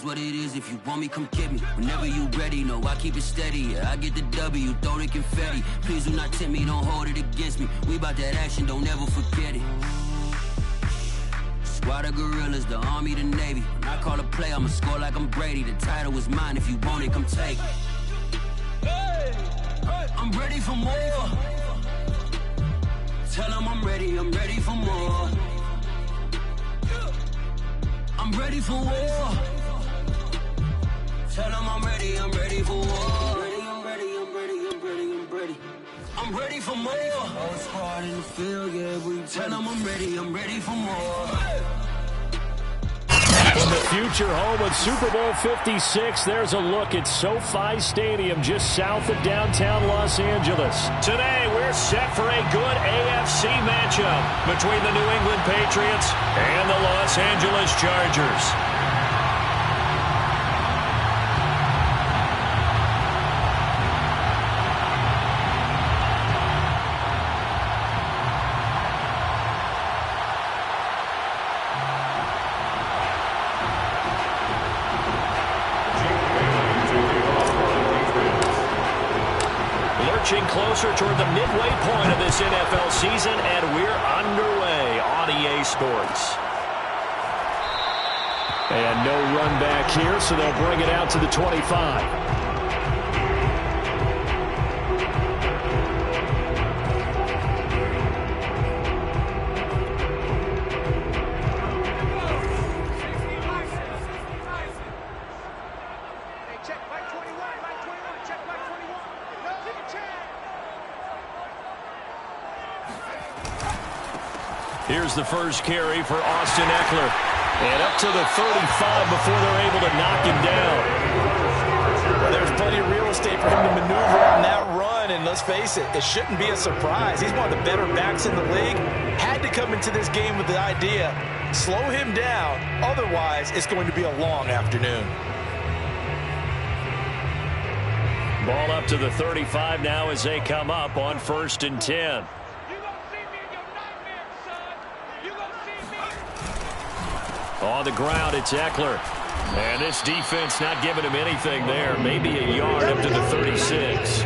is what it is. If you want me, come get me. Whenever you ready, no, I keep it steady. Yeah, I get the W, throw the confetti. Please do not tempt me, don't hold it against me. We bout that action, don't ever forget it. Squad of gorillas, the army, the navy. When I call a play, I'ma score like I'm Brady. The title is mine, if you want it, come take it. I'm ready for more. Tell them I'm ready for more. I'm ready for war. Tell them I'm ready for war. I'm ready for more. Oh, it's hard in the field, yeah, we tell them I'm ready for more. From the future home of Super Bowl 56, there's a look at SoFi Stadium just south of downtown Los Angeles. Today, we're set for a good AFC matchup between the New England Patriots and the Los Angeles Chargers. Closer toward the midway point of this NFL season, and we're underway on EA Sports. And no run back here, so they'll bring it out to the 25. Here's the first carry for Austin Eckler. And up to the 35 before they're able to knock him down. Well, there's plenty of real estate for him to maneuver on that run. And let's face it, it shouldn't be a surprise. He's one of the better backs in the league. Had to come into this game with the idea, slow him down. Otherwise, it's going to be a long afternoon. Ball up to the 35 now as they come up on 1st and 10. On the ground, it's Eckler. And this defense not giving him anything there. Maybe a yard up to the 36.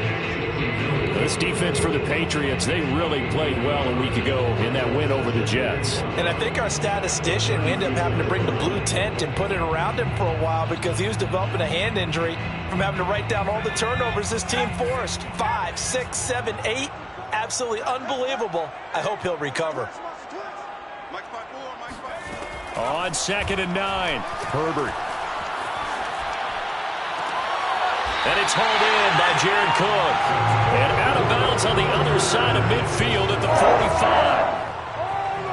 This defense for the Patriots, they really played well a week ago in that win over the Jets. And I think our statistician, we ended up having to bring the blue tent and put it around him for a while because he was developing a hand injury from having to write down all the turnovers this team forced. 5, 6, 7, 8. Absolutely unbelievable. I hope he'll recover. On 2nd and 9, Herbert. And it's hauled in by Jared Cook. And out of bounds on the other side of midfield at the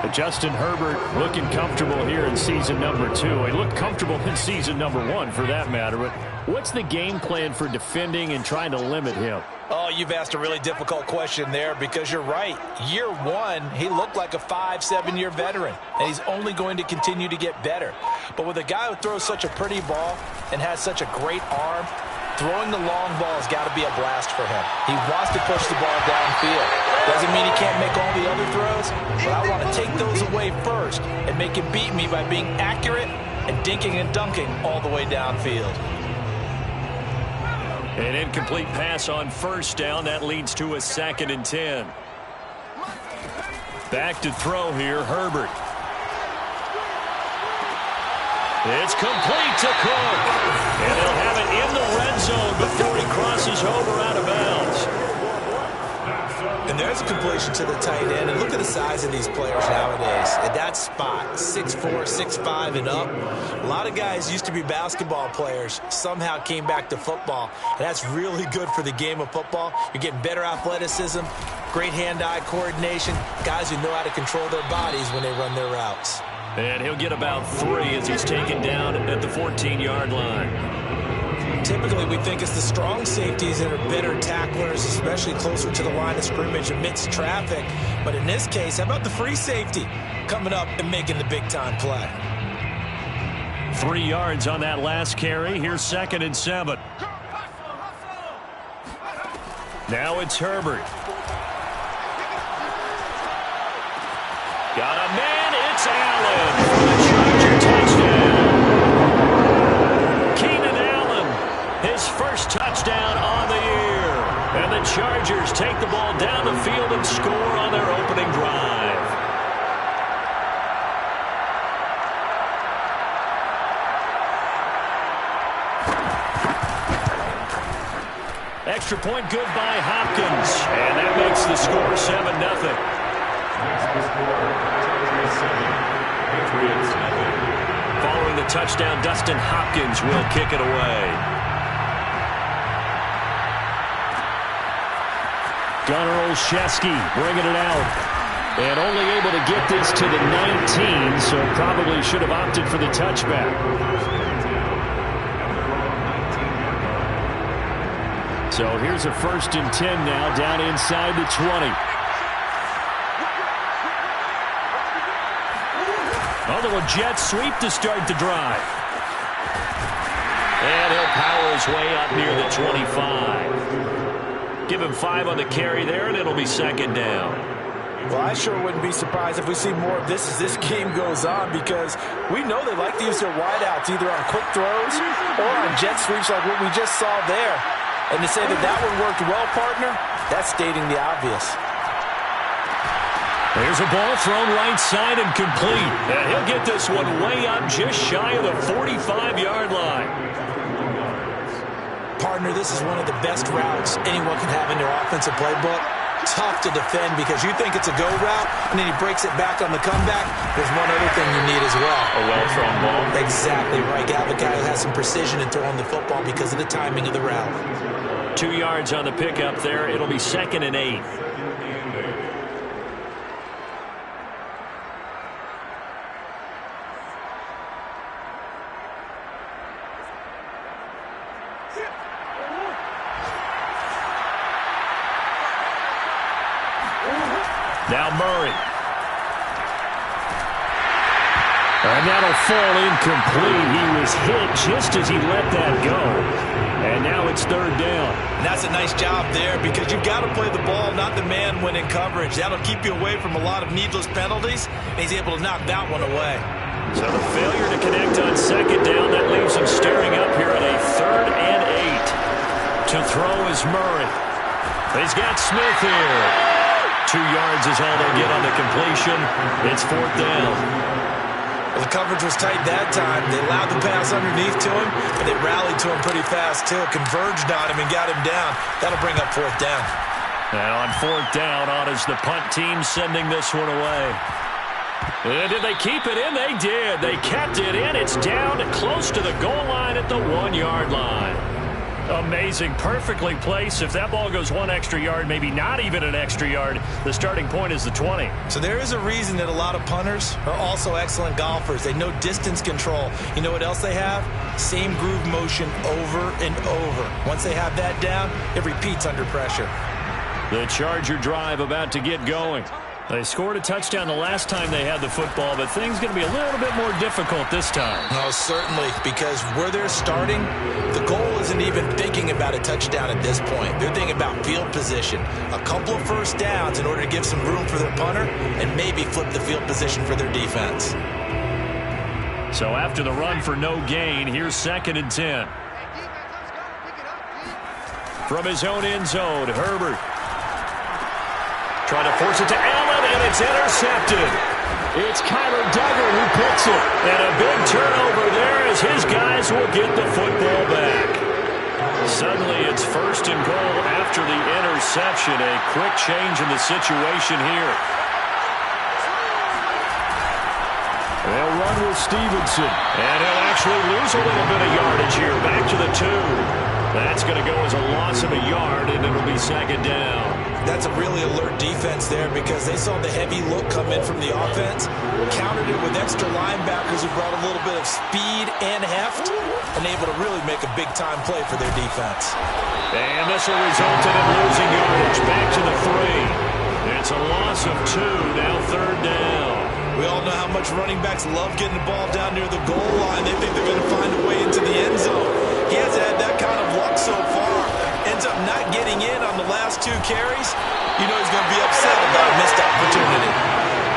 45. Justin Herbert looking comfortable here in season number 2. He looked comfortable in season number 1 for that matter. But what's the game plan for defending and trying to limit him? Oh, you've asked a really difficult question there because you're right. Year 1, he looked like a 5-7-year veteran, and he's only going to continue to get better. But with a guy who throws such a pretty ball and has such a great arm, throwing the long ball has got to be a blast for him. He wants to push the ball downfield. Doesn't mean he can't make all the other throws, but I want to take those away first and make him beat me by being accurate and dinking and dunking all the way downfield. An incomplete pass on 1st down. That leads to a 2nd and 10. Back to throw here, Herbert. It's complete to Cook. And they'll have it in the red zone before he crosses over out of bounds. And there's a completion to the tight end. And look at the size of these players nowadays. At that spot, 6'4", 6'5", and up. A lot of guys used to be basketball players, somehow came back to football. And that's really good for the game of football. You're getting better athleticism, great hand-eye coordination, guys who know how to control their bodies when they run their routes. And he'll get about 3 as he's taken down at the 14-yard line. Typically, we think it's the strong safeties that are better tacklers, especially closer to the line of scrimmage amidst traffic. But in this case, how about the free safety coming up and making the big-time play? 3 yards on that last carry. Here's 2nd and 7. Now it's Herbert. Got a man. It's Allen for the Charger touchdown. his first touchdown on the year. And the Chargers take the ball down the field and score on their opening drive. Extra point good by Hopkins. And that makes the score 7-0. Following the touchdown, Dustin Hopkins will kick it away. Gunnar Olszewski bringing it out. And only able to get this to the 19, so probably should have opted for the touchback. So here's a 1st and 10 now, down inside the 20. Although a jet sweep to start the drive. And he'll power his way up near the 25. Give him 5 on the carry there, and it'll be 2nd down. Well, I sure wouldn't be surprised if we see more of this as this game goes on, because we know they like to use their wideouts either on quick throws or on jet sweeps like what we just saw there. And to say that that one worked well, partner, that's stating the obvious. There's a ball thrown right side and complete. And he'll get this one way up just shy of the 45-yard line. Partner, this is one of the best routes anyone can have in their offensive playbook. Tough to defend because you think it's a go route, and then he breaks it back on the comeback. There's one other thing you need as well. A well-thrown ball. Exactly right. You have a guy who has some precision in throwing the football because of the timing of the route. 2 yards on the pickup there. It'll be 2nd and 8. Now Murray. And that'll fall incomplete. He was hit just as he let that go. And now it's 3rd down. And that's a nice job there because you've got to play the ball, not the man when in coverage. That'll keep you away from a lot of needless penalties. And he's able to knock that one away. So the failure to connect on 2nd down, that leaves him staring up here at a 3rd and 8. To throw is Murray. He's got Smith here. 2 yards is all they'll get on the completion. It's 4th down. Well, the coverage was tight that time. They allowed the pass underneath to him, but they rallied to him pretty fast, too. Converged on him and got him down. That'll bring up 4th down. Now on 4th down, on is the punt team sending this one away. And did they keep it in? They did. They kept it in. It's down close to the goal line at the 1-yard line. Amazing. Perfectly placed. If that ball goes 1 extra yard, maybe not even an extra yard, the starting point is the 20. So there is a reason that a lot of punters are also excellent golfers. They know distance control. You know what else they have? Same groove motion over and over. Once they have that down, it repeats under pressure. The Charger drive about to get going. They scored a touchdown the last time they had the football, but things going to be a little bit more difficult this time. No, certainly, because where they're starting, the goal isn't even thinking about a touchdown at this point. They're thinking about field position. A couple of 1st downs in order to give some room for their punter and maybe flip the field position for their defense. So after the run for no gain, here's 2nd and 10. From his own end zone, Herbert. Trying to force it to Allen, and it's intercepted. It's Kyler Duggar who picks it. And a big turnover there as his guys will get the football back. Suddenly it's 1st and goal after the interception. A quick change in the situation here. They'll run with Stevenson. And he'll actually lose a little bit of yardage here. Back to the 2. That's going to go as a loss of a yard, and it'll be 2nd down. That's a really alert defense there because they saw the heavy look come in from the offense, countered it with extra linebackers who brought a little bit of speed and heft, and able to really make a big-time play for their defense. And this will result in him losing yardage. Back to the 3. It's a loss of 2, now 3rd down. We all know how much running backs love getting the ball down near the goal line. They think they're going to find a way into the end zone. He hasn't had that kind of luck so far. Ends up not getting in on the last 2 carries. You know he's going to be upset about a missed opportunity.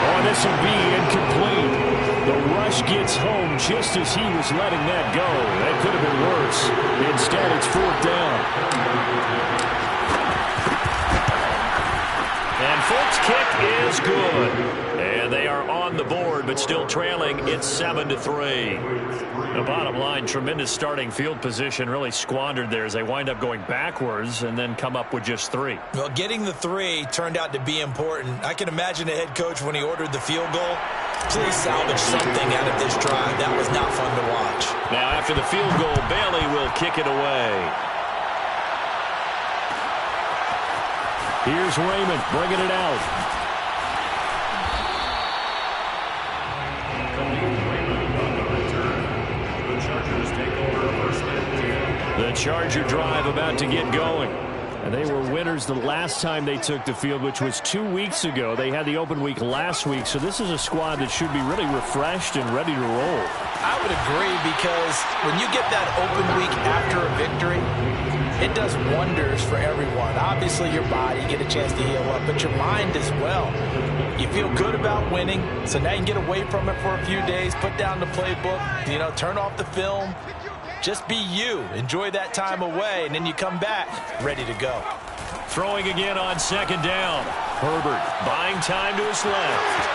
Oh, this will be incomplete. The rush gets home just as he was letting that go. That could have been worse. Instead, it's 4th down. And Folk's kick is good. And they are on the board, but still trailing. It's 7-3. The bottom line, tremendous starting field position, really squandered there as they wind up going backwards and then come up with just 3. Well, getting the 3 turned out to be important. I can imagine the head coach when he ordered the field goal. Please salvage something out of this drive. That was not fun to watch. Now, after the field goal, Bailey will kick it away. Here's Raymond bringing it out. The Charger drive about to get going. And they were winners the last time they took the field, which was 2 weeks ago. They had the open week last week, so this is a squad that should be really refreshed and ready to roll. I would agree, because when you get that open week after a victory, it does wonders for everyone. Obviously, your body, you get a chance to heal up, but your mind as well. You feel good about winning, so now you can get away from it for a few days, put down the playbook, turn off the film. Just be you. Enjoy that time away, and then you come back ready to go. Throwing again on 2nd down. Herbert buying time to his left.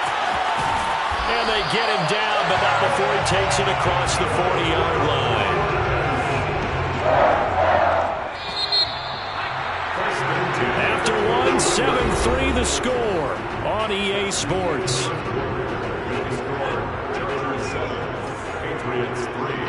And they get him down, but not before he takes it across the 40-yard line. After 7-3 the score on EA Sports. Patriots 3.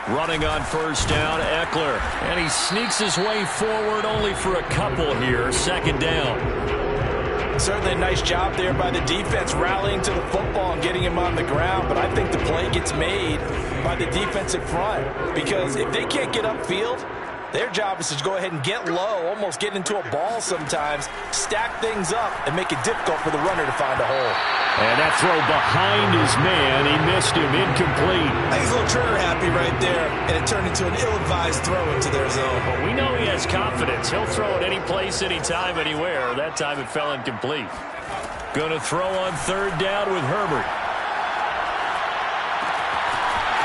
Running on 1st down, Eckler. And he sneaks his way forward only for a couple here. 2nd down. Certainly a nice job there by the defense rallying to the football and getting him on the ground. But I think the play gets made by the defensive front. Because if they can't get upfield, their job is to go ahead and get low, almost get into a ball sometimes, stack things up, and make it difficult for the runner to find a hole. And that throw behind his man, he missed him, incomplete. I think he's a little trigger happy right there, and it turned into an ill-advised throw into their zone. But we know he has confidence. He'll throw it any place, anytime, anywhere. That time it fell incomplete. Going to throw on 3rd down with Herbert.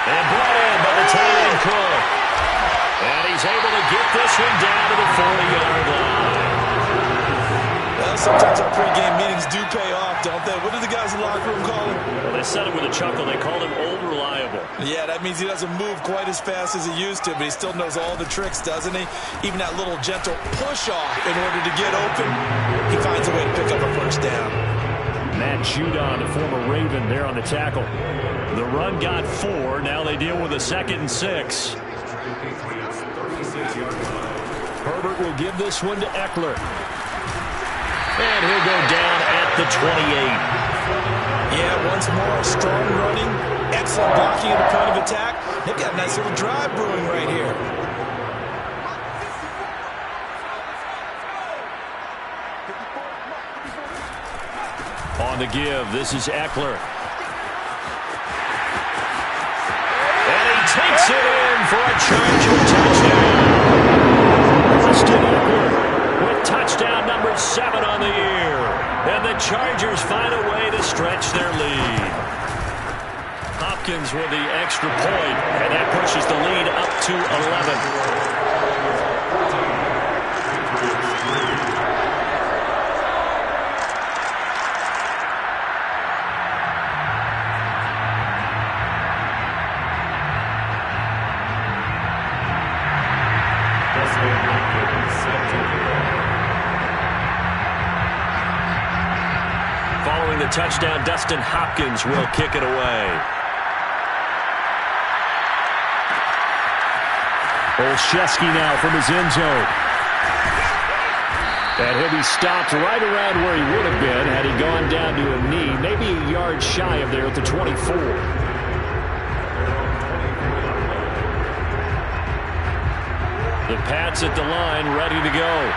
And brought in by the tight end Cook. And he's able to get this one down to the 40-yard line. Well, sometimes our pregame meetings do pay off, don't they? What do the guys in the locker room call him? Well, they said it with a chuckle. They called him Old Reliable. Yeah, that means he doesn't move quite as fast as he used to, but he still knows all the tricks, doesn't he? Even that little gentle push-off in order to get open, he finds a way to pick up a 1st down. Matt Judon, the former Raven, there on the tackle. The run got 4. Now they deal with a 2nd and 6. Herbert will give this one to Eckler. And he'll go down at the 28. Yeah, once more, strong running, excellent blocking at the point of attack. They've got a nice little drive brewing right here. On the give, this is Eckler. And he takes it in for a Charger touchdown. Austin Eckler with touchdown number 7 on the year. And the Chargers find a way to stretch their lead. Hopkins with the extra point, and that pushes the lead up to 11. Following the touchdown, Dustin Hopkins will kick it away. Olszewski now from his end zone. And he'll be stopped right around where he would have been had he gone down to a knee, maybe a yard shy of there at the 24. The Pats at the line, ready to go.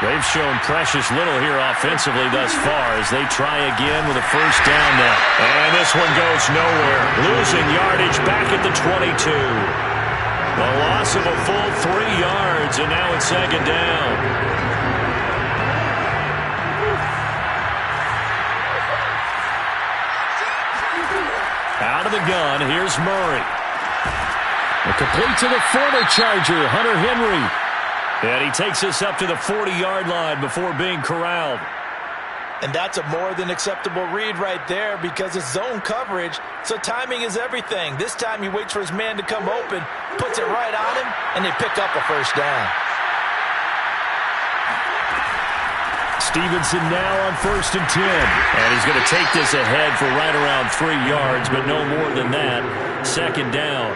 They've shown precious little here offensively thus far as they try again with a 1st down now. And this one goes nowhere. Losing yardage back at the 22. A loss of a full 3 yards, and now it's second down. Out of the gun, here's Murray. Complete to the former Charger, Hunter Henry. And he takes us up to the 40-yard line before being corralled. And that's a more than acceptable read right there because it's zone coverage, so timing is everything. This time he waits for his man to come open, puts it right on him, and they pick up a first down. Stevenson now on 1st and 10. And he's going to take this ahead for right around 3 yards, but no more than that. Second down.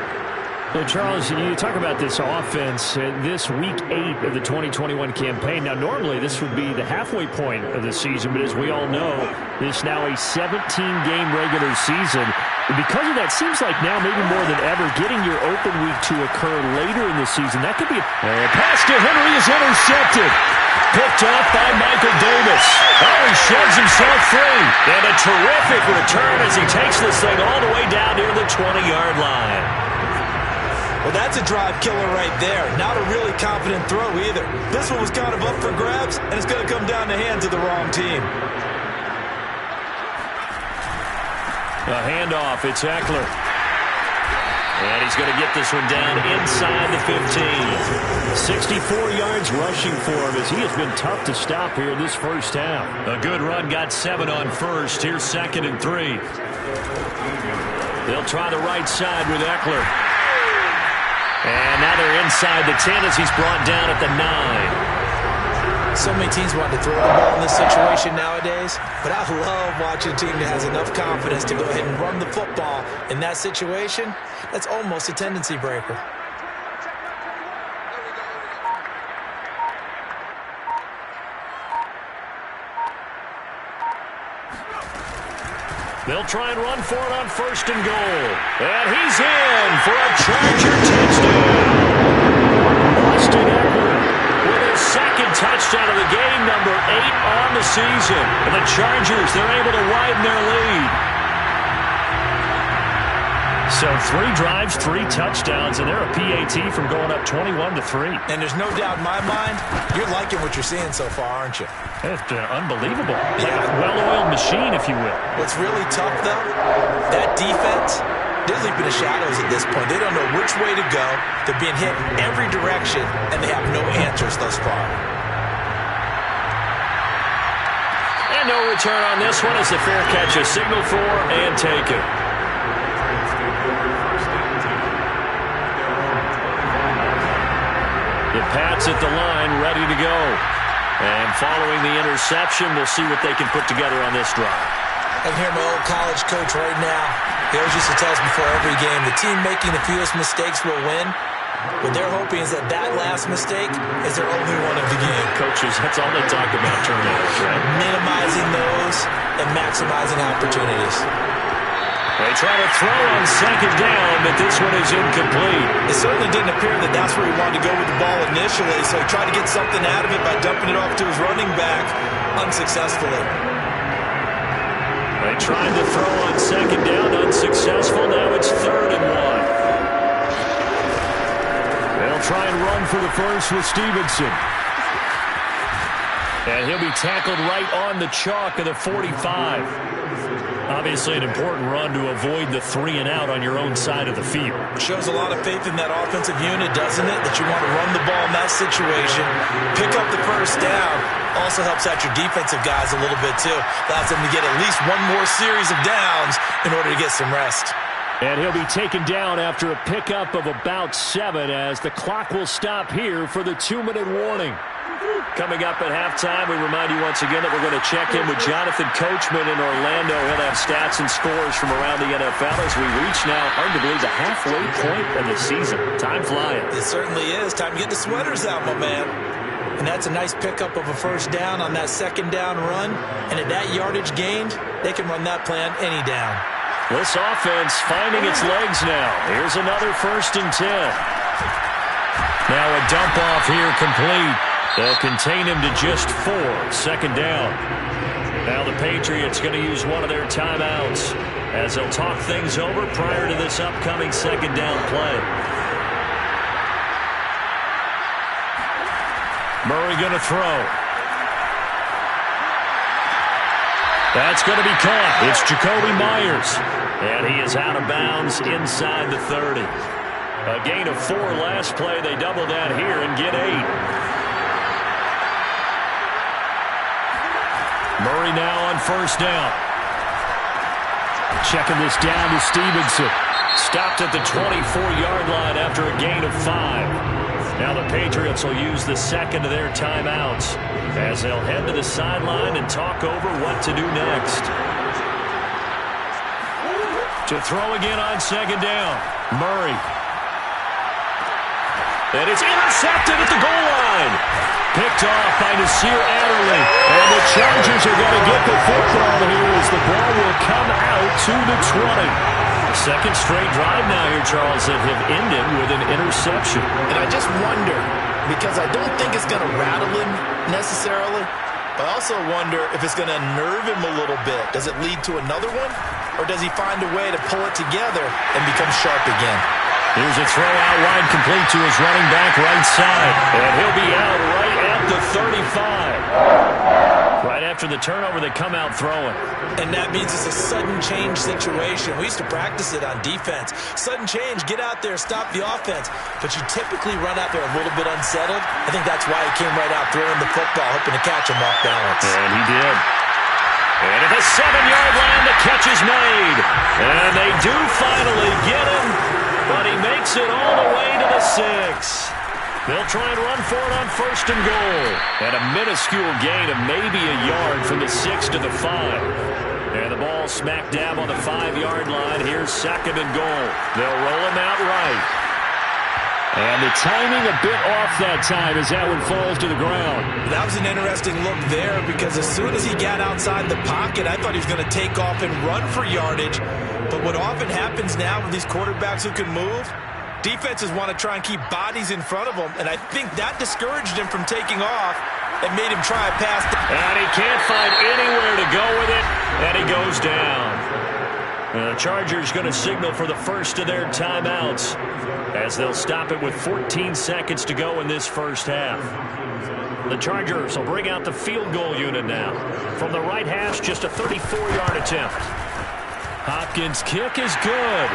Well, Charles, you talk about this offense, this week 8 of the 2021 campaign. Now, normally this would be the halfway point of the season, but as we all know, this is now a 17-game regular season. And because of that, seems like now maybe more than ever, getting your open week to occur later in the season, that could be a pass to Henry is intercepted. Picked off by Michael Davis. Oh, he shoves himself free. And a terrific return as he takes this thing all the way down near the 20-yard line. Well, that's a drive killer right there. Not a really confident throw either. This one was kind of up for grabs, and it's going to come down the hands of the wrong team. A handoff. It's Eckler. And he's going to get this one down inside the 15. 64 yards rushing for him as he has been tough to stop here in this first half. A good run, got 7 on first. Here's 2nd and 3. They'll try the right side with Eckler. And now they're inside the 10 as he's brought down at the 9. So many teams want to throw the ball in this situation nowadays, but I love watching a team that has enough confidence to go ahead and run the football in that situation. That's almost a tendency breaker. They'll try and run for it on 1st and goal. And he's in for a Charger touchdown. Austin Eckler with his 2nd touchdown of the game, number 8 on the season. And the Chargers, they're able to widen their lead. So 3 drives, 3 touchdowns, and they're a PAT from going up 21-3. And there's no doubt in my mind, you're liking what you're seeing so far, aren't you? It's unbelievable. Like a well-oiled machine, if you will. What's really tough, though, that defense, they're leaping the shadows at this point. They don't know which way to go. They're being hit in every direction, and they have no answers thus far. And no return on this one as the fair catch is signaled for and taken. The Pats at the line, ready to go. And following the interception, we'll see what they can put together on this drive. I can hear my old college coach right now. He always used to tell us before every game, the team making the fewest mistakes will win. What they're hoping is that that last mistake is their only one of the game. Coaches, that's all they talk about, turnovers, right? Minimizing those and maximizing opportunities. They try to throw on 2nd down, but this one is incomplete. It certainly didn't appear that that's where he wanted to go with the ball initially, so he tried to get something out of it by dumping it off to his running back unsuccessfully. They tried to throw on 2nd down, unsuccessful. Now it's 3rd and 1. They'll try and run for the first with Stevenson. And he'll be tackled right on the chalk of the 45. Obviously an important run to avoid the 3 and out on your own side of the field. Shows a lot of faith in that offensive unit, doesn't it? That you want to run the ball in that situation. Pick up the first down. Also helps out your defensive guys a little bit too. Allows them to get at least one more series of downs in order to get some rest. And he'll be taken down after a pickup of about 7 as the clock will stop here for the 2-minute warning. Coming up at halftime, we remind you once again that we're going to check in with Jonathan Coachman in Orlando. He'll have stats and scores from around the NFL as we reach now, hard to believe, the halfway point of the season. Time flying. It certainly is. Time to get the sweaters out, my man. And that's a nice pickup of a first down on that 2nd down run. And at that yardage gained, they can run that plan any down. This offense finding its legs now. Here's another 1st and 10. Now a dump off here complete. They'll contain him to just 4. 2nd down. Now the Patriots going to use one of their timeouts as they'll talk things over prior to this upcoming 2nd down play. Murray going to throw. That's going to be caught. It's Jacoby Myers. And he is out of bounds inside the 30. A gain of 4 last play. They double that here and get 8. Murray now on first down. Checking this down to Stevenson. Stopped at the 24-yard line after a gain of 5. Now the Patriots will use the second of their timeouts as they'll head to the sideline and talk over what to do next. To throw again on second down. Murray. And it's intercepted at the goal line. Picked off by Nasir Adderley. And the Chargers are going to get the football here as the ball will come out to the 20. Second straight drive now here, Charles, that have ended with an interception. And I just wonder, because I don't think it's going to rattle him necessarily, but I also wonder if it's going to unnerve him a little bit. Does it lead to another one? Or does he find a way to pull it together and become sharp again? Here's a throw out wide complete to his running back right side. And he'll be out right at the 35. Right after the turnover, they come out throwing. And that means it's a sudden change situation. We used to practice it on defense. Sudden change, get out there, stop the offense. But you typically run out there a little bit unsettled. I think that's why he came right out throwing the football, hoping to catch him off balance. And he did. And at the 7-yard line, the catch is made. And they do finally get him, but he makes it all the way to the 6. They'll try and run for it on first and goal. And a minuscule gain of maybe a yard from the 6 to the 5. And the ball smack dab on the 5-yard line. Here's second and goal. They'll roll him out right. And the timing a bit off that time as that one falls to the ground. That was an interesting look there because as soon as he got outside the pocket, I thought he was going to take off and run for yardage. But what often happens now with these quarterbacks who can move, defenses want to try and keep bodies in front of them, and I think that discouraged him from taking off and made him try a pass. And he can't find anywhere to go with it, and he goes down. And the Chargers going to signal for the first of their timeouts as they'll stop it with 14 seconds to go in this first half. The Chargers will bring out the field goal unit now. From the right hash, just a 34-yard attempt. Hopkins' kick is good.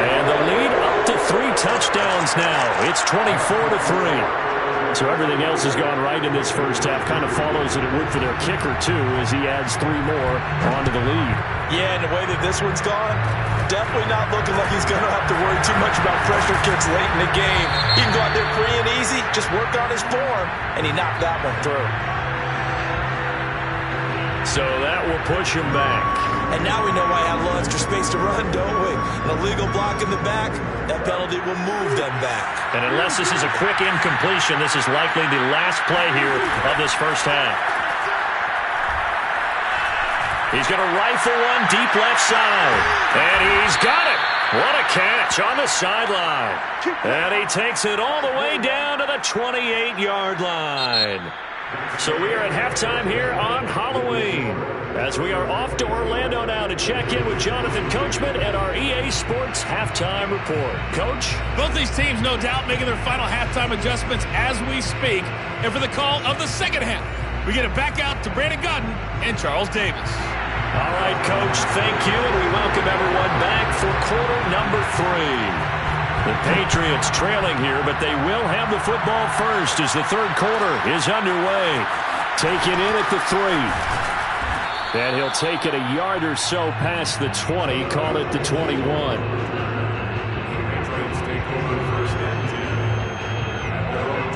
And the lead up to 3 touchdowns now. It's 24-3. So everything else has gone right in this first half. Kind of follows that it would for their kicker, too, as he adds 3 more onto the lead. Yeah, and the way that this one's gone, definitely not looking like he's going to have to worry too much about pressure kicks late in the game. He can go out there free and easy, just work on his form, and he knocked that one through. So that will push him back. And now we know why he had a little extra space to run, don't we? An illegal block in the back, that penalty will move them back. And unless this is a quick incompletion, this is likely the last play here of this first half. He's going to rifle one deep left side. And he's got it. What a catch on the sideline. And he takes it all the way down to the 28-yard line. So we are at halftime here on Halloween as we are off to Orlando now to check in with Jonathan Coachman at our EA Sports Halftime Report. Coach? Both these teams, no doubt, making their final halftime adjustments as we speak. And for the call of the second half, we get it back out to Brandon Gutton and Charles Davis. All right, Coach, thank you, and we welcome everyone back for quarter number 3. The Patriots trailing here, but they will have the football first as the third quarter is underway. Take it in at the 3. And he'll take it a yard or so past the 20, call it the 21.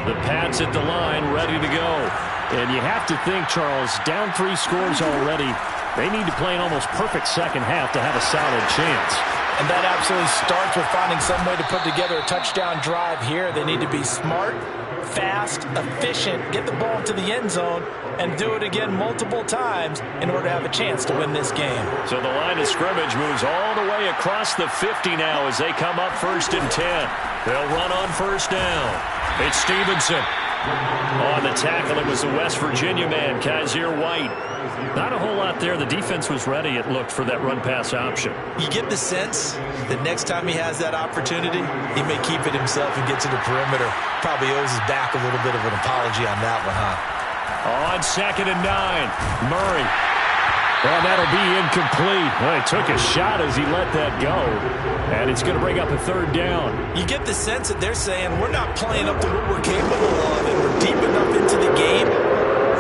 The Pats at the line, ready to go. And you have to think, Charles, down 3 scores already. They need to play an almost perfect second half to have a solid chance. And that absolutely starts with finding some way to put together a touchdown drive here. They need to be smart, fast, efficient, get the ball to the end zone, and do it again multiple times in order to have a chance to win this game. So the line of scrimmage moves all the way across the 50 now as they come up first and 10. They'll run on first down. It's Stevenson. On the tackle, it was the West Virginia man, Kaiser White. Not a whole lot there. The defense was ready, it looked, for that run-pass option. You get the sense that next time he has that opportunity, he may keep it himself and get to the perimeter. Probably owes his back a little bit of an apology on that one, huh? On 2nd and 9, Murray. Well, that'll be incomplete. Well, he took a shot as he let that go, and it's going to bring up a 3rd down. You get the sense that they're saying we're not playing up to what we're capable of, and we're deep enough into the game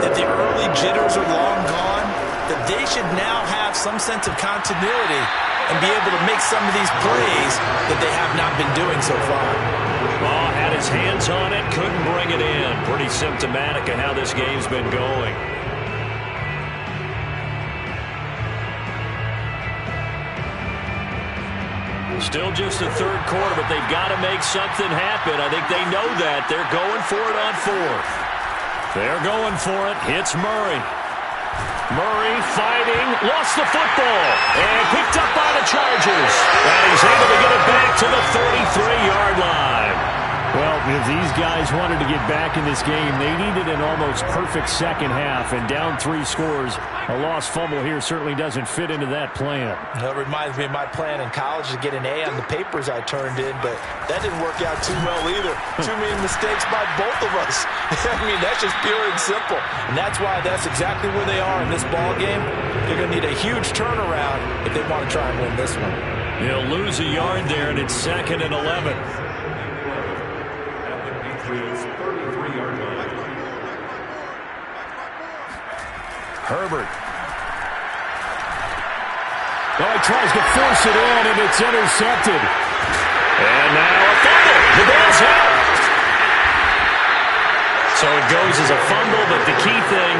that the early jitters are long gone, that they should now have some sense of continuity and be able to make some of these plays that they have not been doing so far. Oh, had his hands on it, couldn't bring it in. Pretty symptomatic of how this game's been going. Still just the 3rd quarter, but they've got to make something happen. I think they know that. They're going for it on 4th. They're going for it. Hits Murray. Murray fighting. Lost the football. And picked up by the Chargers. And he's able to get it back to the 33-yard line. Well, if these guys wanted to get back in this game, they needed an almost perfect second half. And down 3 scores, a lost fumble here certainly doesn't fit into that plan. That reminds me of my plan in college to get an A on the papers I turned in, but that didn't work out too well either. Too many mistakes by both of us. I mean, that's just pure and simple. And that's why that's exactly where they are in this ball game. They're going to need a huge turnaround if they want to try and win this one. They'll lose a yard there, and it's 2nd and 11. Herbert. Oh, he tries to force it in, and it's intercepted. And now a fumble. The ball's out. So it goes as a fumble, but the key thing,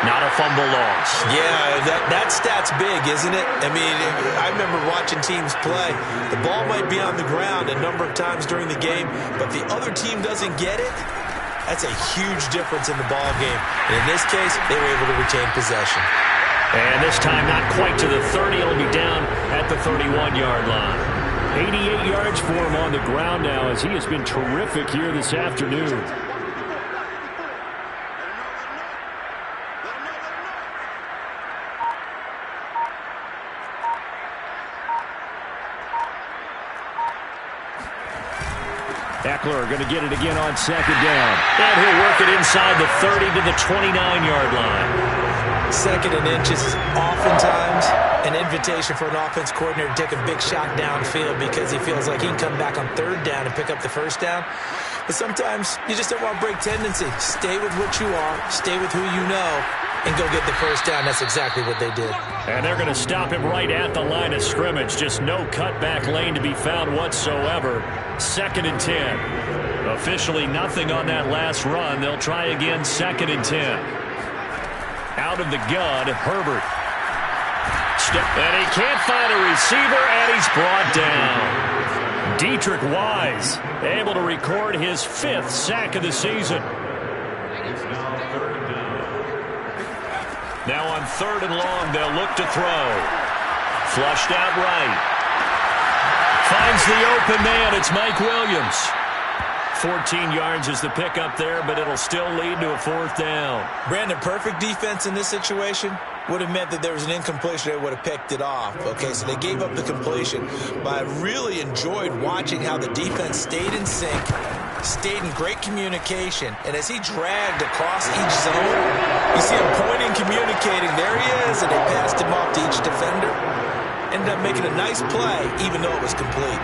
not a fumble loss. Yeah, that stat's big, isn't it? I mean, I remember watching teams play. The ball might be on the ground a number of times during the game, but if the other team doesn't get it, that's a huge difference in the ball game. And in this case, they were able to retain possession. And this time not quite to the 30. It'll be down at the 31-yard line. 88 yards for him on the ground now as he has been terrific here this afternoon. Eckler going to get it again on 2nd down. And he'll work it inside the 30 to the 29-yard line. 2nd and inches is oftentimes an invitation for an offense coordinator to take a big shot downfield because he feels like he can come back on 3rd down and pick up the 1st down. But sometimes you just don't want to break tendency. Stay with what you are, stay with who you know, and go get the 1st down. That's exactly what they did. And they're going to stop him right at the line of scrimmage. Just no cutback lane to be found whatsoever. 2nd and 10. Officially nothing on that last run. They'll try again 2nd and 10. Out of the gun, Herbert. And he can't find a receiver, and he's brought down. Dietrich Wise able to record his 5th sack of the season. Now on 3rd and long, they'll look to throw. Flushed out right. Finds the open man. It's Mike Williams. 14 yards is the pickup there, but it'll still lead to a 4th down. Brandon, perfect defense in this situation would have meant that there was an incompletion. They would have picked it off. Okay, so they gave up the completion. But I really enjoyed watching how the defense stayed in sync, stayed in great communication, and as he dragged across each zone, you see him pointing, communicating. There he is, and they passed him off to each defender. Ended up making a nice play, even though it was complete.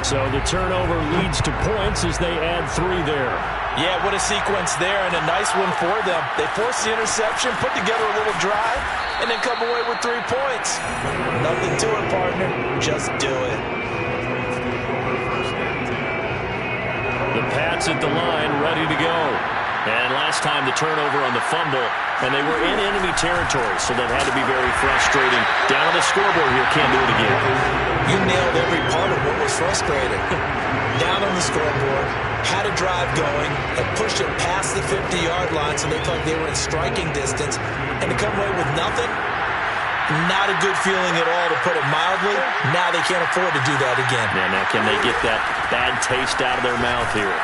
So the turnover leads to points as they add 3 there. Yeah, what a sequence there, and a nice one for them. They forced the interception, put together a little drive, and then come away with 3 points. Nothing to it, partner. Just do it. The Pats at the line, ready to go. And last time the turnover on the fumble, and they were in enemy territory, so that had to be very frustrating. Down on the scoreboard here, can't do it again. You nailed every part of what was frustrating. Down on the scoreboard, had a drive going, and pushed it past the 50-yard line so they thought they were in striking distance, and to come away with nothing, not a good feeling at all, to put it mildly. Now they can't afford to do that again. Yeah, now can they get that bad taste out of their mouth here?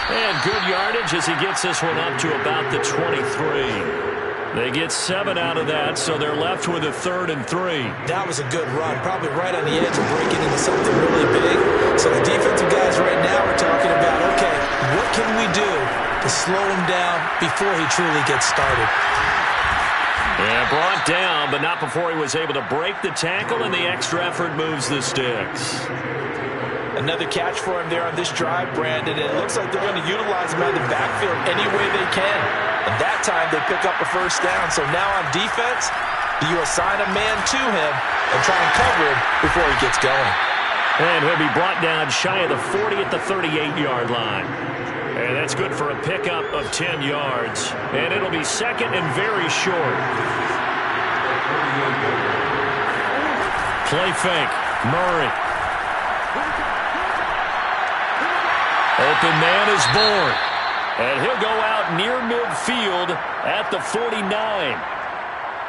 And good yardage as he gets this one up to about the 23. They get 7 out of that, so they're left with a 3rd and 3. That was a good run, probably right on the edge of breaking into something really big. So the defensive guys right now are talking about, okay, what can we do to slow him down before he truly gets started? And brought down, but not before he was able to break the tackle, and the extra effort moves the sticks. Another catch for him there on this drive, Brandon. And it looks like they're going to utilize him out of the backfield any way they can. And that time they pick up a first down. So now on defense, you assign a man to him and try and cover him before he gets going. And he'll be brought down shy of the 40 at the 38-yard line. And that's good for a pickup of 10 yards. And it'll be second and very short. Play fake. Murray. Open man is born. And he'll go out near midfield at the 49.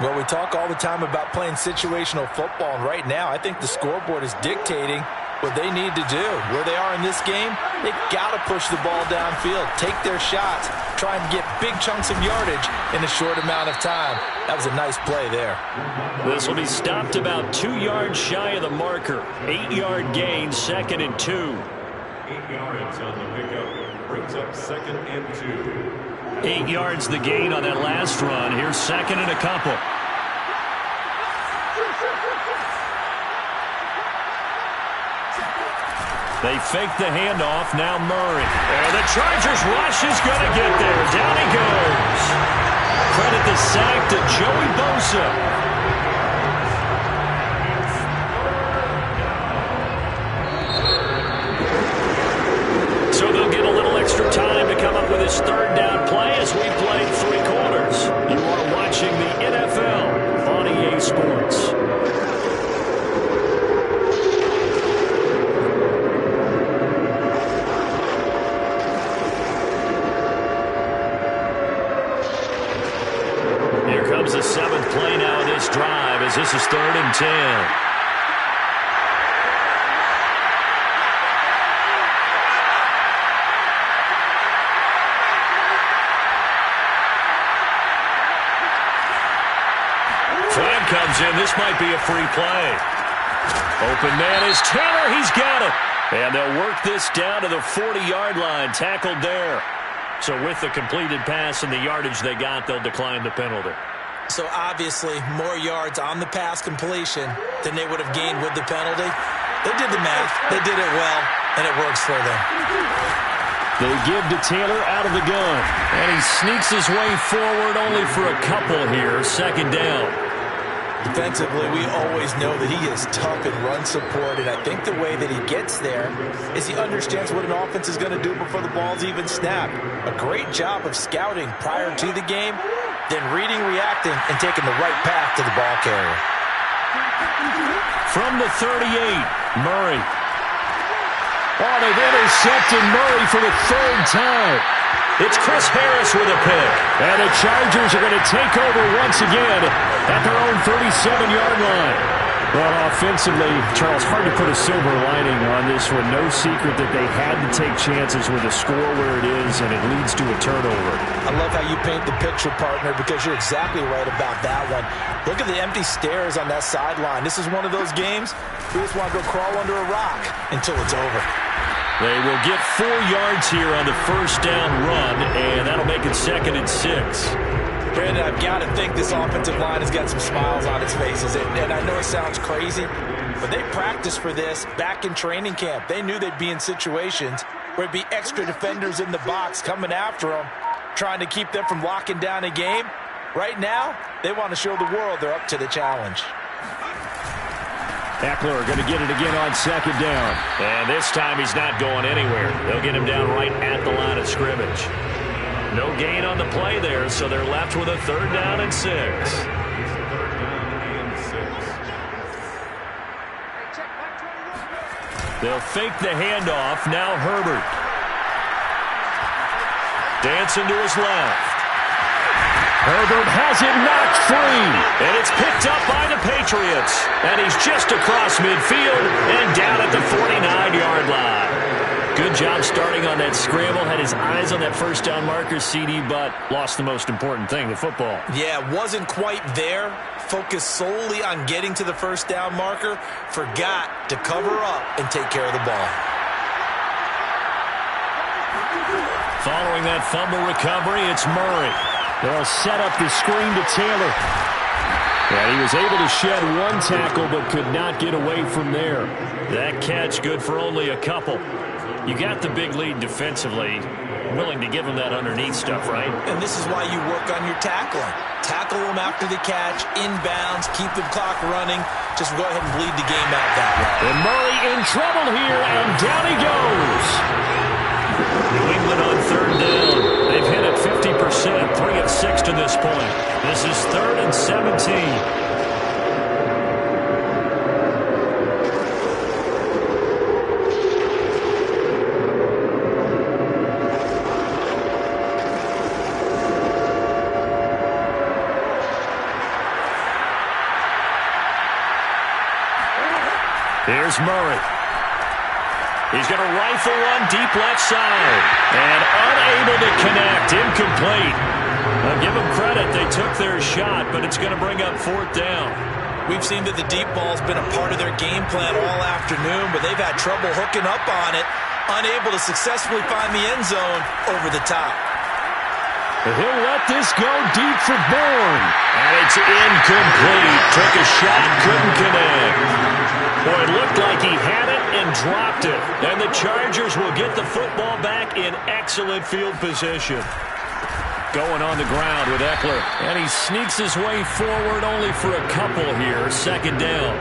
Well, we talk all the time about playing situational football, and right now I think the scoreboard is dictating what they need to do. Where they are in this game, they've got to push the ball downfield, take their shots, try and get big chunks of yardage in a short amount of time. That was a nice play there. This will be stopped about 2 yards shy of the marker. 8-yard gain, 2nd and 2. 8 yards on the pickup. Brings up 2nd and 2. 8 yards the gain on that last run. Here's 2nd and a couple. They fake the handoff. Now Murray. And the Chargers rush is going to get there. Down he goes. Credit the sack to Joey Bosa. So they'll get a little extra time to come up with his 3rd down play as we play 3 quarters. You are watching the NFL on EA Sports. Here comes the 7th play now of this drive as this is 3rd and 10. Comes in. This might be a free play. Open man is Taylor. He's got it. And they'll work this down to the 40-yard line. Tackled there. So with the completed pass and the yardage they got, they'll decline the penalty. So obviously more yards on the pass completion than they would have gained with the penalty. They did the math. They did it well, and it works for them. They give to Taylor out of the gun. And he sneaks his way forward only for a couple here. 2nd down. Defensively, we always know that he is tough in run support, and I think the way that he gets there is he understands what an offense is going to do before the ball's even snapped. A great job of scouting prior to the game, then reading, reacting, and taking the right path to the ball carrier. From the 38, Murray. Oh, they've intercepted Murray for the 3rd time. It's Chris Harris with a pick. And the Chargers are going to take over once again at their own 37-yard line. Well, offensively, Charles, hard to put a silver lining on this one. No secret that they had to take chances with a score where it is, and it leads to a turnover. I love how you paint the picture, partner, because you're exactly right about that one. Look at the empty stares on that sideline. This is one of those games we just want to go crawl under a rock until it's over. They will get 4 yards here on the 1st down run, and that'll make it 2nd and 6. Brandon, I've got to think this offensive line has got some smiles on its faces. And I know it sounds crazy, but they practiced for this back in training camp. They knew they'd be in situations where it'd be extra defenders in the box coming after them, trying to keep them from locking down a game. Right now, they want to show the world they're up to the challenge. Eckler going to get it again on 2nd down. And this time he's not going anywhere. They'll get him down right at the line of scrimmage. No gain on the play there, so they're left with a 3rd down and 6. They'll fake the handoff. Now Herbert. Dancing to his left. Herbert has it knocked free, and it's picked up by the Patriots. And he's just across midfield and down at the 49-yard line. Good job starting on that scramble. Had his eyes on that first down marker, CD, but lost the most important thing, the football. Yeah, wasn't quite there. Focused solely on getting to the first down marker. Forgot to cover up and take care of the ball. Following that fumble recovery, it's Murray. They'll set up the screen to Taylor. And he was able to shed one tackle but could not get away from there. That catch good for only a couple. You got the big lead defensively. Willing to give them that underneath stuff, right? And this is why you work on your tackling. Tackle them after the catch, inbounds, keep the clock running. Just go ahead and bleed the game out that way. And Murray in trouble here, and down he goes. New England on third down. They've hit it 50%, 3 of 6 to this point. This is 3rd and 17. Here's Murray. He's going to rifle one deep left side. And unable to connect. Incomplete. I'll give them credit. They took their shot, but it's going to bring up 4th down. We've seen that the deep ball's been a part of their game plan all afternoon, but they've had trouble hooking up on it. Unable to successfully find the end zone over the top. He'll let this go deep for Bourne. And it's incomplete. Took a shot, couldn't connect. Boy, it looked like he had it and dropped it. And the Chargers will get the football back in excellent field position. Going on the ground with Eckler. And he sneaks his way forward only for a couple here. 2nd down.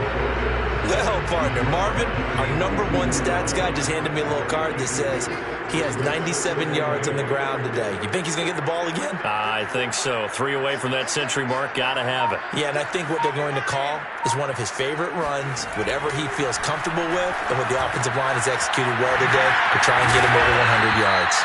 Well, partner, Marvin, our #1 stats guy just handed me a little card that says he has 97 yards on the ground today. You think he's going to get the ball again? I think so. 3 away from that century mark. Got to have it. Yeah, and I think what they're going to call is one of his favorite runs, whatever he feels comfortable with, and what the offensive line has executed well today to try and get him over 100 yards.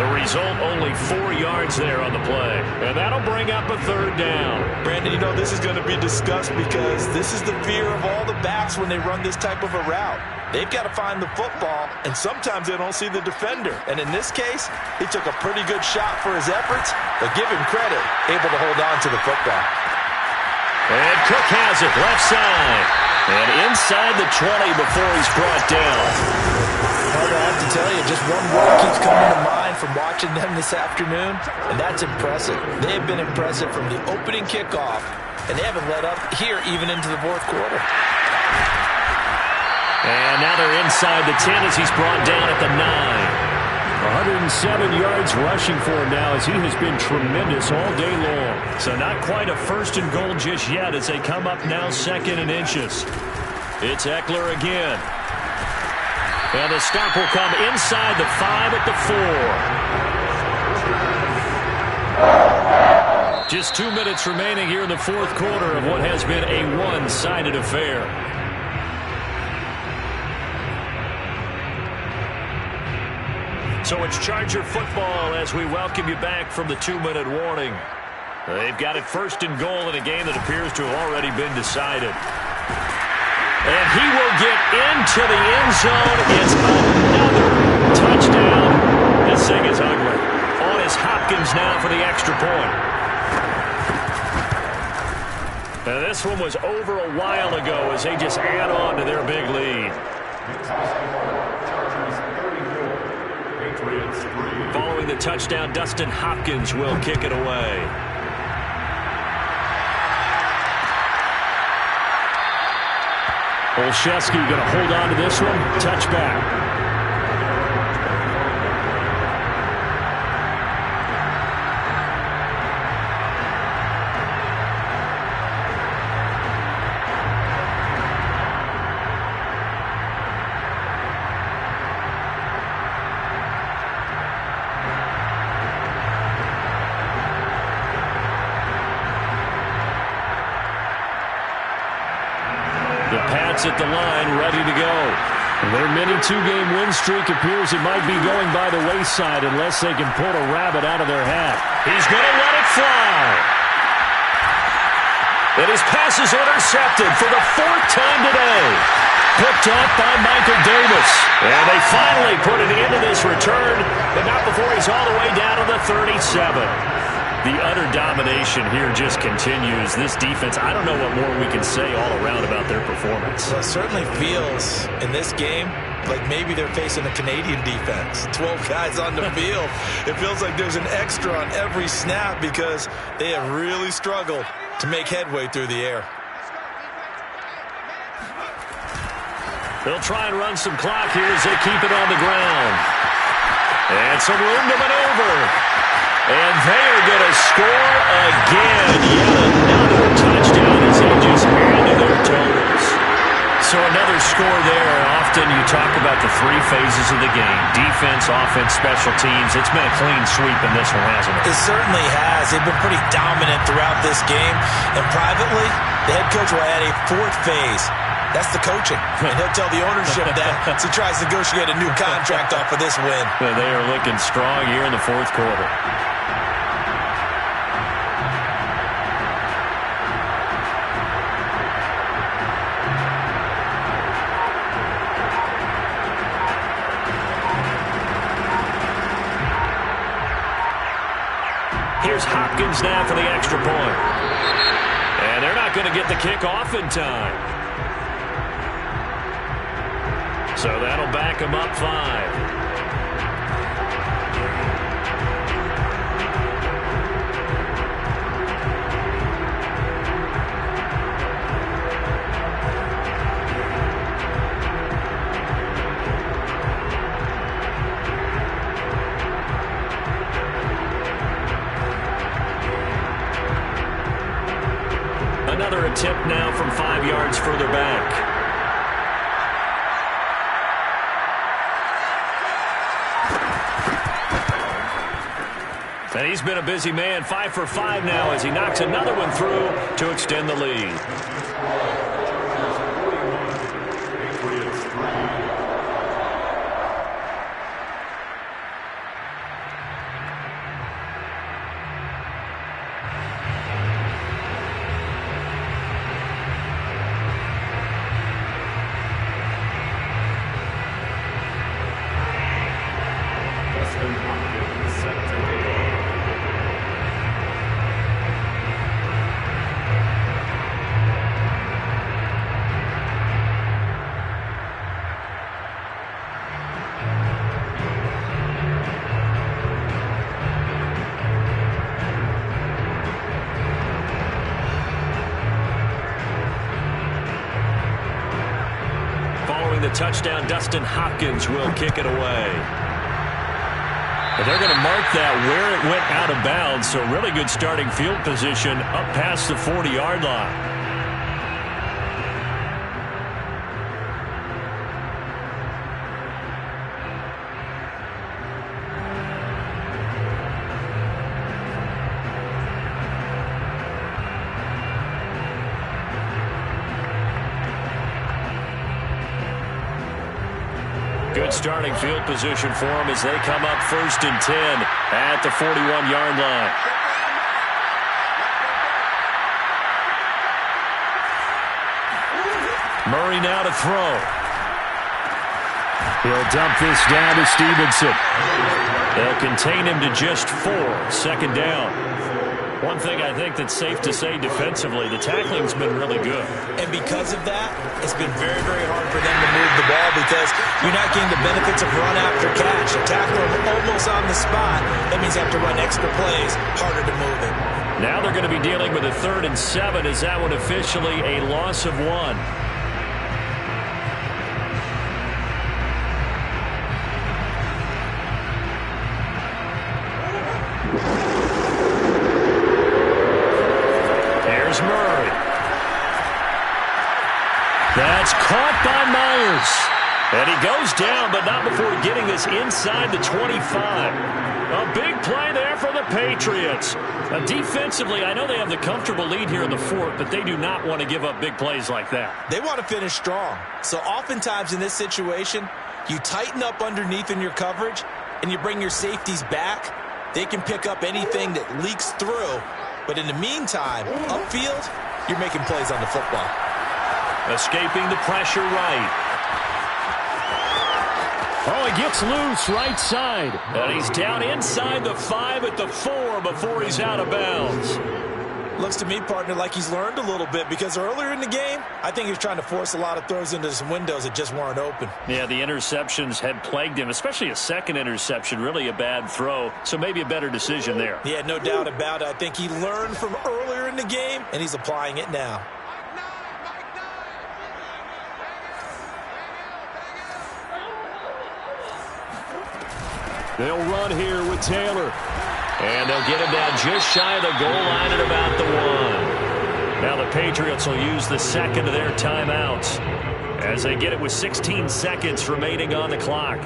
The result, only 4 yards there on the play. And that'll bring up a 3rd down. Brandon, you know, this is going to be discussed because this is the fear of all the backs when they run this type of a route. They've got to find the football, and sometimes they don't see the defender. And in this case, he took a pretty good shot for his efforts, but give him credit, able to hold on to the football. And Cook has it, left side. And inside the 20 before he's brought down. Well, I have to tell you, just one word keeps coming to mind from watching them this afternoon, and that's impressive. They have been impressive from the opening kickoff, and they haven't let up here even into the 4th quarter. And now they're inside the 10 as he's brought down at the 9. 107 yards rushing for him now as he has been tremendous all day long. So not quite a 1st and goal just yet as they come up now 2nd and inches. It's Eckler again. And the stop will come inside the 5 at the 4. Just 2 minutes remaining here in the 4th quarter of what has been a one-sided affair. So it's Charger football as we welcome you back from the 2-minute warning. They've got it 1st and goal in a game that appears to have already been decided. And he will get into the end zone. It's another touchdown. This thing is ugly. On is Hopkins now for the extra point. Now this one was over a while ago as they just add on to their big lead. Following the touchdown, Dustin Hopkins will kick it away. Olszewski going to hold on to this one. Touchback. At the line, ready to go. Their mini 2-game win streak appears it might be going by the wayside unless they can pull a rabbit out of their hat. He's going to let it fly. And his pass is intercepted for the 4th time today. picked up by Michael Davis. And they finally put an end to this return, but not before he's all the way down to the 37. The utter domination here just continues. This defense, I don't know what more we can say all around about their performance. Well, it certainly feels in this game like maybe they're facing a Canadian defense. 12 guys on the field. It feels like there's an extra on every snap because they have really struggled to make headway through the air. They'll try and run some clock here as they keep it on the ground. And some room to maneuver. And they are going to score again. Yet another touchdown as they just handle their totals. So another score there. Often you talk about the three phases of the game. Defense, offense, special teams. It's been a clean sweep in this one, hasn't it? It certainly has. They've been pretty dominant throughout this game. And privately, the head coach will add a fourth phase. That's the coaching. And he'll tell the ownership that as he tries to negotiate a new contract off of this win. Well, they are looking strong here in the fourth quarter. Here's Hopkins now for the extra point. And they're not going to get the kick off in time. So that'll back him up 5. Another attempt now from 5 yards further back. And he's been a busy man, 5 for 5 now as he knocks another one through to extend the lead. The touchdown, Dustin Hopkins will kick it away. But they're going to mark that where it went out of bounds, so really good starting field position up past the 40-yard line. Good starting field position for them as they come up 1st and 10 at the 41-yard line. Murray now to throw. He'll dump this down to Stevenson. They'll contain him to just 4. 2nd down. One thing I think that's safe to say defensively, the tackling's been really good. And because of that, it's been very, very hard for them to move the ball because you're not getting the benefits of run after catch. A tackler almost on the spot. That means you have to run extra plays, harder to move it. Now they're going to be dealing with a 3rd and 7 as that one officially a loss of 1. Murray. That's caught by Myers. And he goes down, but not before getting this inside the 25. A big play there for the Patriots. Defensively, I know they have the comfortable lead here in the 4th, but they do not want to give up big plays like that. They want to finish strong. So oftentimes in this situation, you tighten up underneath in your coverage, and you bring your safeties back. They can pick up anything that leaks through. But in the meantime, upfield, you're making plays on the football. Escaping the pressure right. Oh, he gets loose right side. And he's down inside the 5 at the 4 before he's out of bounds. Looks to me, partner, like he's learned a little bit, because earlier in the game, I think he was trying to force a lot of throws into some windows that just weren't open. Yeah, the interceptions had plagued him, especially a second interception, really a bad throw. So maybe a better decision there. Yeah, no doubt about it. I think he learned from earlier in the game, and he's applying it now. They'll run here with Taylor. And they'll get him down just shy of the goal line at about the 1. Now the Patriots will use the second of their timeouts as they get it with 16 seconds remaining on the clock.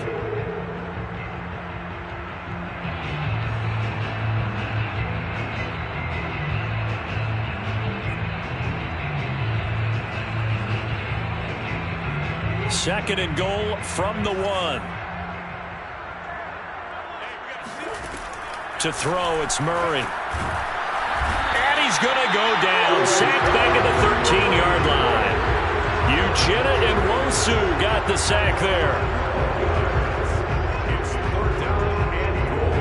Second and goal from the 1. To throw, it's Murray. And he's going to go down. Sacked back at the 13-yard line. Uchenna and Nwosu got the sack there. It's 3rd down and goal.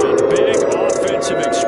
A big offensive experience